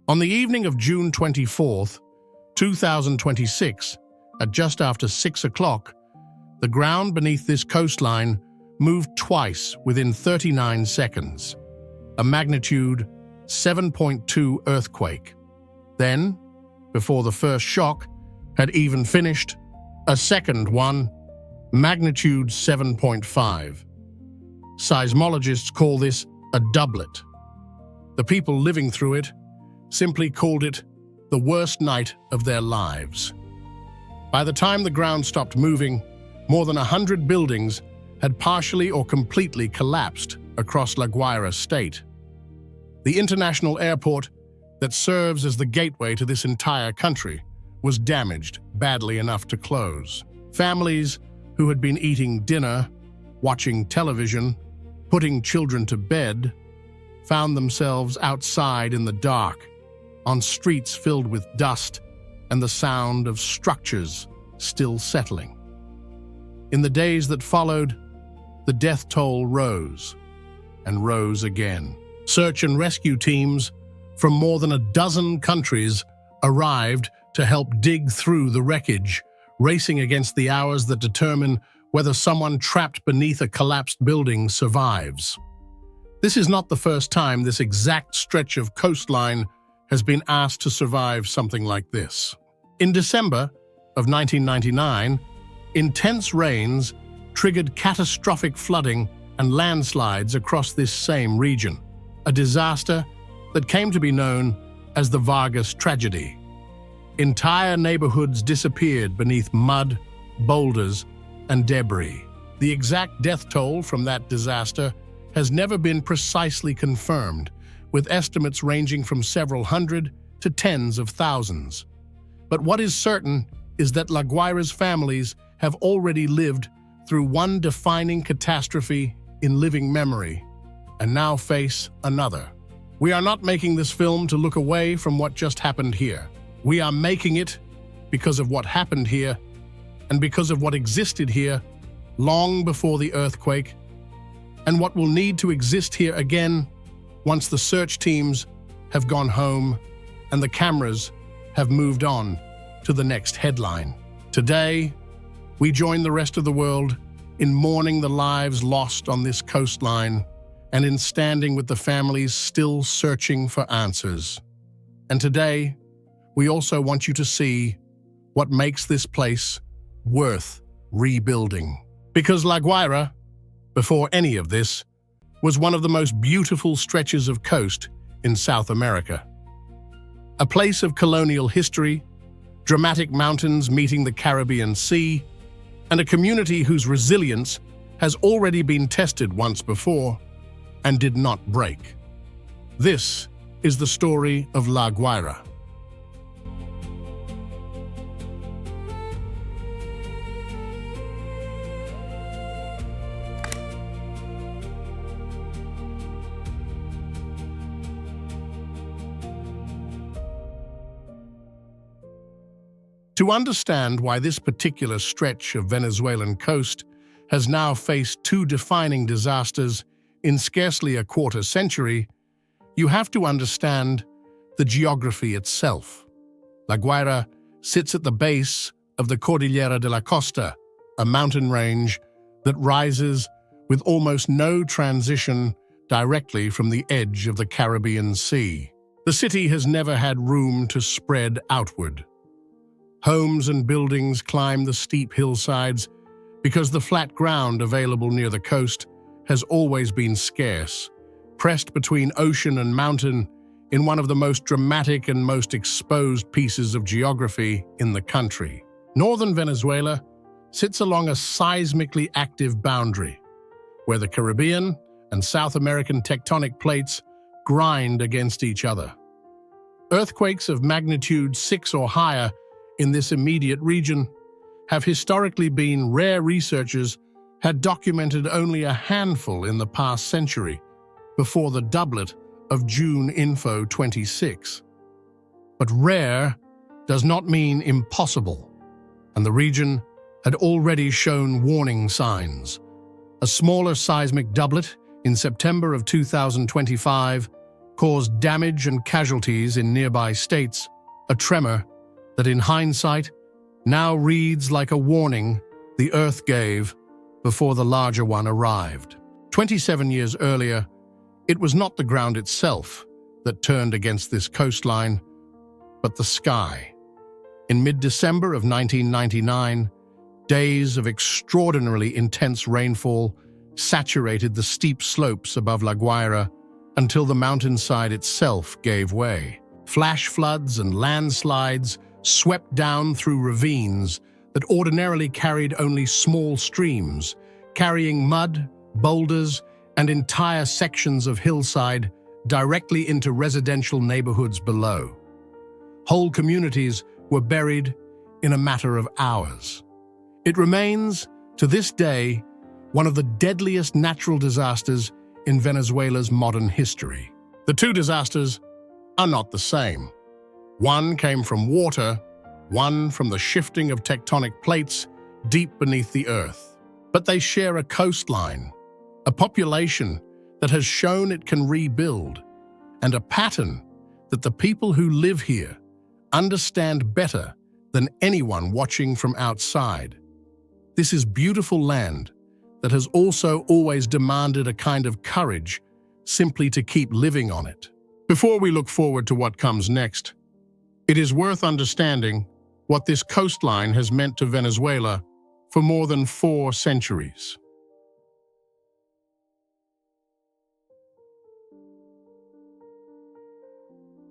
On the evening of June 24th, 2026, at just after 6 o'clock, the ground beneath this coastline moved twice within 39 seconds. A magnitude 7.2 earthquake. Then, before the first shock had even finished, a second one, magnitude 7.5. Seismologists call this a doublet. The people living through it simply called it the worst night of their lives. By the time the ground stopped moving, more than 100 buildings had partially or completely collapsed across La Guaira state. The international airport that serves as the gateway to this entire country was damaged badly enough to close. Families who had been eating dinner, watching television, putting children to bed, found themselves outside in the dark, on streets filled with dust and the sound of structures still settling. In the days that followed, the death toll rose and rose again. Search and rescue teams from more than a dozen countries arrived to help dig through the wreckage, racing against the hours that determine whether someone trapped beneath a collapsed building survives. This is not the first time this exact stretch of coastline has been asked to survive something like this. In December of 1999, intense rains triggered catastrophic flooding and landslides across this same region, a disaster that came to be known as the Vargas Tragedy. Entire neighborhoods disappeared beneath mud, boulders, and debris. The exact death toll from that disaster has never been precisely confirmed, with estimates ranging from several hundred to tens of thousands. But what is certain is that La Guaira's families have already lived through one defining catastrophe in living memory, and now face another. We are not making this film to look away from what just happened here. We are making it because of what happened here and because of what existed here long before the earthquake, and what will need to exist here again once the search teams have gone home and the cameras have moved on to the next headline. Today, we join the rest of the world in mourning the lives lost on this coastline and in standing with the families still searching for answers. And today, we also want you to see what makes this place worth rebuilding. Because La Guaira, before any of this, was one of the most beautiful stretches of coast in South America. A place of colonial history, dramatic mountains meeting the Caribbean Sea, and a community whose resilience has already been tested once before and did not break. This is the story of La Guaira. To understand why this particular stretch of Venezuelan coast has now faced two defining disasters in scarcely a quarter century, you have to understand the geography itself. La Guaira sits at the base of the Cordillera de la Costa, a mountain range that rises with almost no transition directly from the edge of the Caribbean Sea. The city has never had room to spread outward. Homes and buildings climb the steep hillsides because the flat ground available near the coast has always been scarce, pressed between ocean and mountain in one of the most dramatic and most exposed pieces of geography in the country. Northern Venezuela sits along a seismically active boundary, where the Caribbean and South American tectonic plates grind against each other. Earthquakes of magnitude 6 or higher in this immediate region have historically been rare. Researchers had documented only a handful in the past century, before the doublet of June Info 26. But rare does not mean impossible, and the region had already shown warning signs. A smaller seismic doublet in September of 2025 caused damage and casualties in nearby states, a tremor that in hindsight now reads like a warning the Earth gave before the larger one arrived. 27 years earlier, it was not the ground itself that turned against this coastline, but the sky. In mid-December of 1999, days of extraordinarily intense rainfall saturated the steep slopes above La Guaira until the mountainside itself gave way. Flash floods and landslides swept down through ravines that ordinarily carried only small streams, carrying mud, boulders, and entire sections of hillside directly into residential neighborhoods below. Whole communities were buried in a matter of hours. It remains, to this day, one of the deadliest natural disasters in Venezuela's modern history. The two disasters are not the same. One came from water, one from the shifting of tectonic plates deep beneath the earth. But they share a coastline, a population that has shown it can rebuild, and a pattern that the people who live here understand better than anyone watching from outside. This is beautiful land that has also always demanded a kind of courage simply to keep living on it. Before we look forward to what comes next, it is worth understanding what this coastline has meant to Venezuela for more than 4 centuries.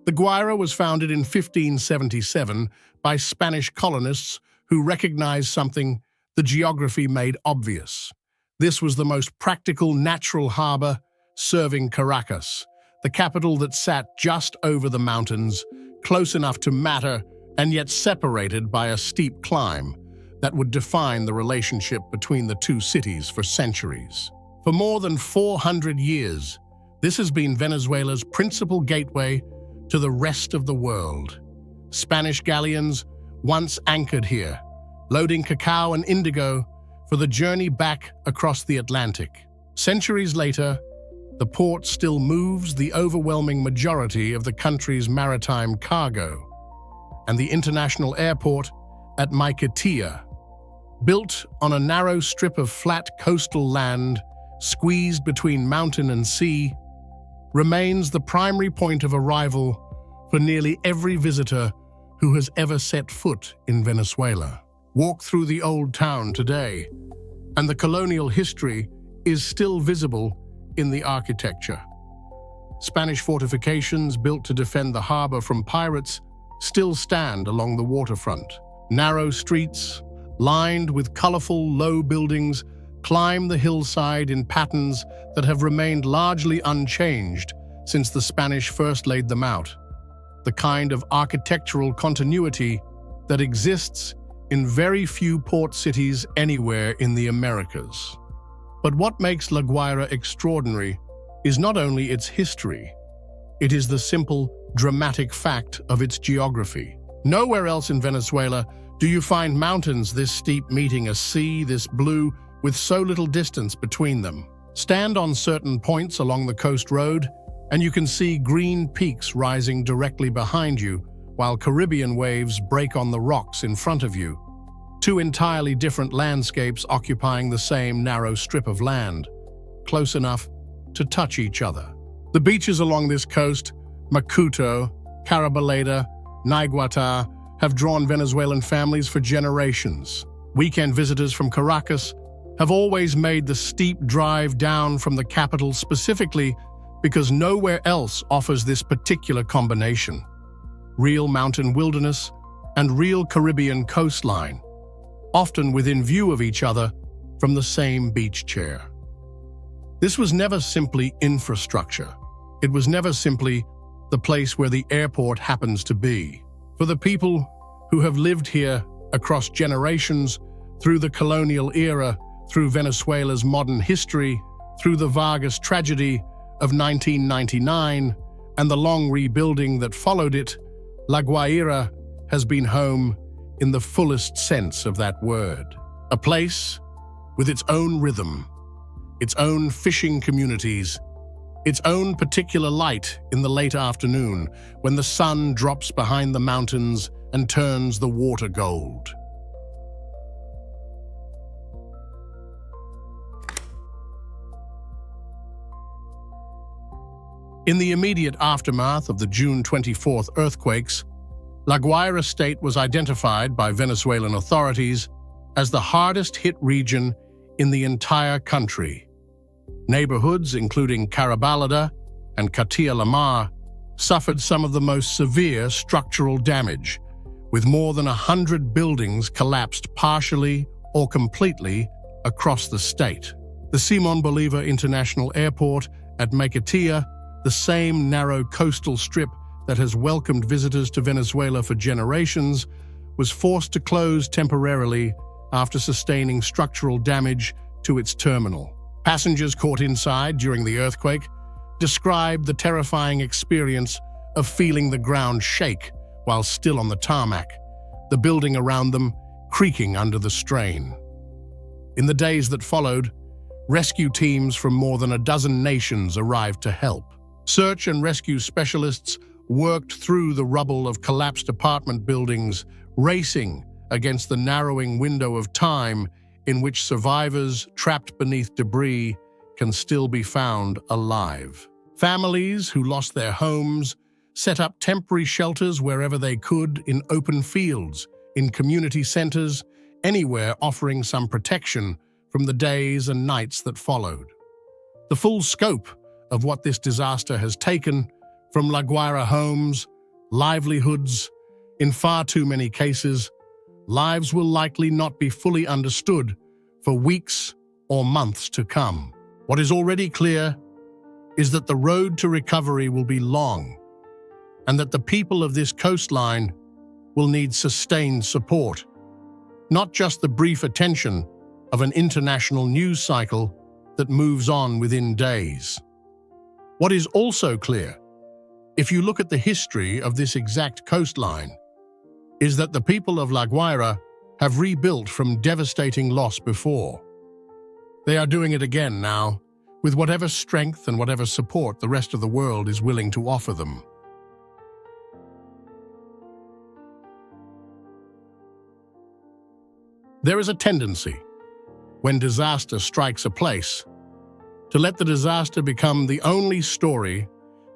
The Guaira was founded in 1577 by Spanish colonists who recognized something the geography made obvious. This was the most practical natural harbor serving Caracas, the capital that sat just over the mountains, close enough to matter and yet separated by a steep climb that would define the relationship between the two cities for centuries. For more than 400 years, this has been Venezuela's principal gateway to the rest of the world. Spanish galleons once anchored here, loading cacao and indigo for the journey back across the Atlantic. Centuries later, the port still moves the overwhelming majority of the country's maritime cargo, and the international airport at Maiquetía, built on a narrow strip of flat coastal land squeezed between mountain and sea, remains the primary point of arrival for nearly every visitor who has ever set foot in Venezuela. Walk through the old town today, and the colonial history is still visible in the architecture. Spanish fortifications built to defend the harbor from pirates still stand along the waterfront. Narrow streets, lined with colorful, low buildings, climb the hillside in patterns that have remained largely unchanged since the Spanish first laid them out. The kind of architectural continuity that exists in very few port cities anywhere in the Americas. But what makes La Guaira extraordinary is not only its history, it is the simple, dramatic fact of its geography. Nowhere else in Venezuela do you find mountains this steep meeting a sea this blue with so little distance between them. Stand on certain points along the coast road, and you can see green peaks rising directly behind you, while Caribbean waves break on the rocks in front of you. Two entirely different landscapes occupying the same narrow strip of land, close enough to touch each other. The beaches along this coast, Macuto, Carabaleta, Naiguatá, have drawn Venezuelan families for generations. Weekend visitors from Caracas have always made the steep drive down from the capital specifically because nowhere else offers this particular combination. Real mountain wilderness and real Caribbean coastline, often within view of each other from the same beach chair. This was never simply infrastructure. It was never simply the place where the airport happens to be. For the people who have lived here across generations, through the colonial era, through Venezuela's modern history, through the Vargas Tragedy of 1999, and the long rebuilding that followed it, La Guaira has been home in the fullest sense of that word. A place with its own rhythm, its own fishing communities, its own particular light in the late afternoon when the sun drops behind the mountains and turns the water gold. In the immediate aftermath of the June 24th earthquakes, La Guaira state was identified by Venezuelan authorities as the hardest-hit region in the entire country. Neighborhoods, including Carabalada and Katia Lamar, suffered some of the most severe structural damage, with more than 100 buildings collapsed partially or completely across the state. The Simon Bolivar International Airport at Maiquetía, the same narrow coastal strip that has welcomed visitors to Venezuela for generations, was forced to close temporarily after sustaining structural damage to its terminal. Passengers caught inside during the earthquake described the terrifying experience of feeling the ground shake while still on the tarmac, the building around them creaking under the strain. In the days that followed, rescue teams from more than a dozen nations arrived to help. Search and rescue specialists worked through the rubble of collapsed apartment buildings, racing against the narrowing window of time in which survivors trapped beneath debris can still be found alive. Families who lost their homes set up temporary shelters wherever they could, in open fields, in community centers, anywhere offering some protection from the days and nights that followed. The full scope of what this disaster has taken from La Guaira homes, livelihoods, in far too many cases, lives will likely not be fully understood for weeks or months to come. What is already clear is that the road to recovery will be long, and that the people of this coastline will need sustained support, not just the brief attention of an international news cycle that moves on within days. What is also clear, if you look at the history of this exact coastline, is that the people of La Guaira have rebuilt from devastating loss before. They are doing it again now, with whatever strength and whatever support the rest of the world is willing to offer them. There is a tendency, when disaster strikes a place, to let the disaster become the only story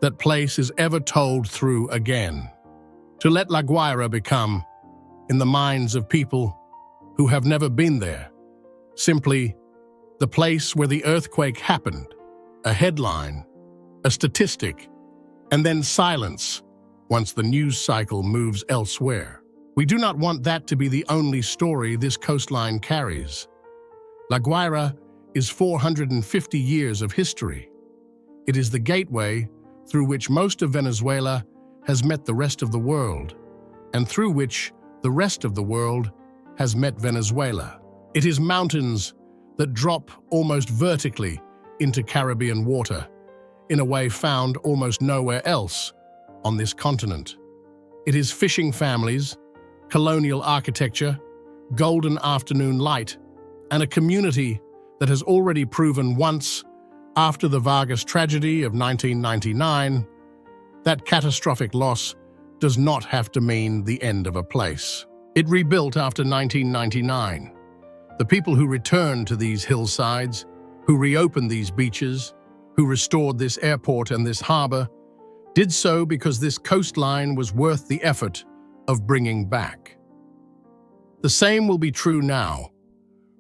that place is ever told through again. To let La Guaira become, in the minds of people who have never been there, simply the place where the earthquake happened, a headline, a statistic, and then silence once the news cycle moves elsewhere. We do not want that to be the only story this coastline carries. La Guaira is 450 years of history. It is the gateway through which most of Venezuela has met the rest of the world, and through which the rest of the world has met Venezuela. It is mountains that drop almost vertically into Caribbean water, in a way found almost nowhere else on this continent. It is fishing families, colonial architecture, golden afternoon light, and a community that has already proven once, after the Vargas Tragedy of 1999, that catastrophic loss does not have to mean the end of a place. It rebuilt after 1999. The people who returned to these hillsides, who reopened these beaches, who restored this airport and this harbor, did so because this coastline was worth the effort of bringing back. The same will be true now.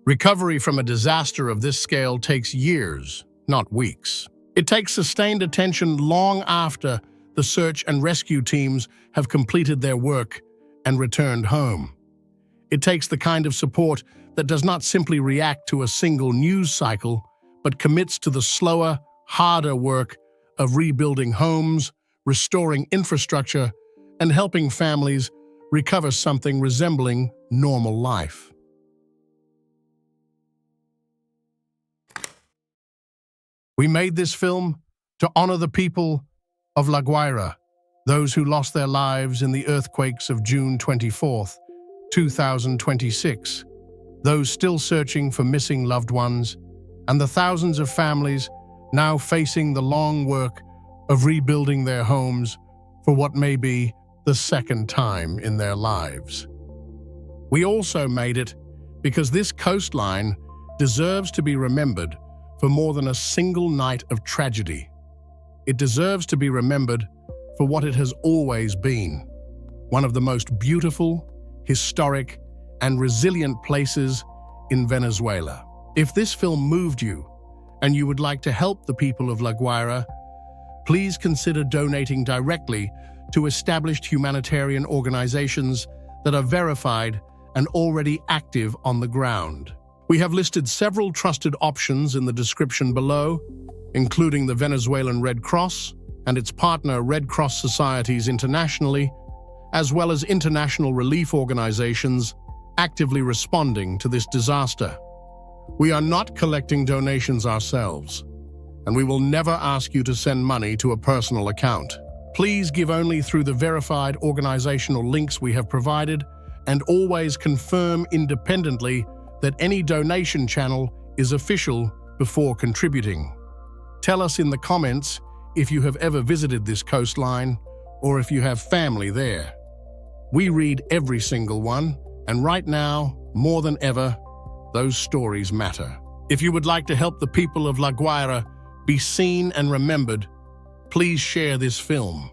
Recovery from a disaster of this scale takes years, not weeks. It takes sustained attention long after the search and rescue teams have completed their work and returned home. It takes the kind of support that does not simply react to a single news cycle, but commits to the slower, harder work of rebuilding homes, restoring infrastructure, and helping families recover something resembling normal life. We made this film to honor the people of La Guaira, those who lost their lives in the earthquakes of June 24th, 2026, those still searching for missing loved ones, and the thousands of families now facing the long work of rebuilding their homes for what may be the second time in their lives. We also made it because this coastline deserves to be remembered for more than a single night of tragedy. It deserves to be remembered for what it has always been, one of the most beautiful, historic, and resilient places in Venezuela. If this film moved you, and you would like to help the people of La Guaira, please consider donating directly to established humanitarian organizations that are verified and already active on the ground. We have listed several trusted options in the description below, including the Venezuelan Red Cross and its partner Red Cross societies internationally, as well as international relief organizations actively responding to this disaster. We are not collecting donations ourselves, and we will never ask you to send money to a personal account. Please give only through the verified organizational links we have provided, and always confirm independently that any donation channel is official before contributing. Tell us in the comments if you have ever visited this coastline or if you have family there. We read every single one, and right now, more than ever, those stories matter. If you would like to help the people of La Guaira be seen and remembered, please share this film.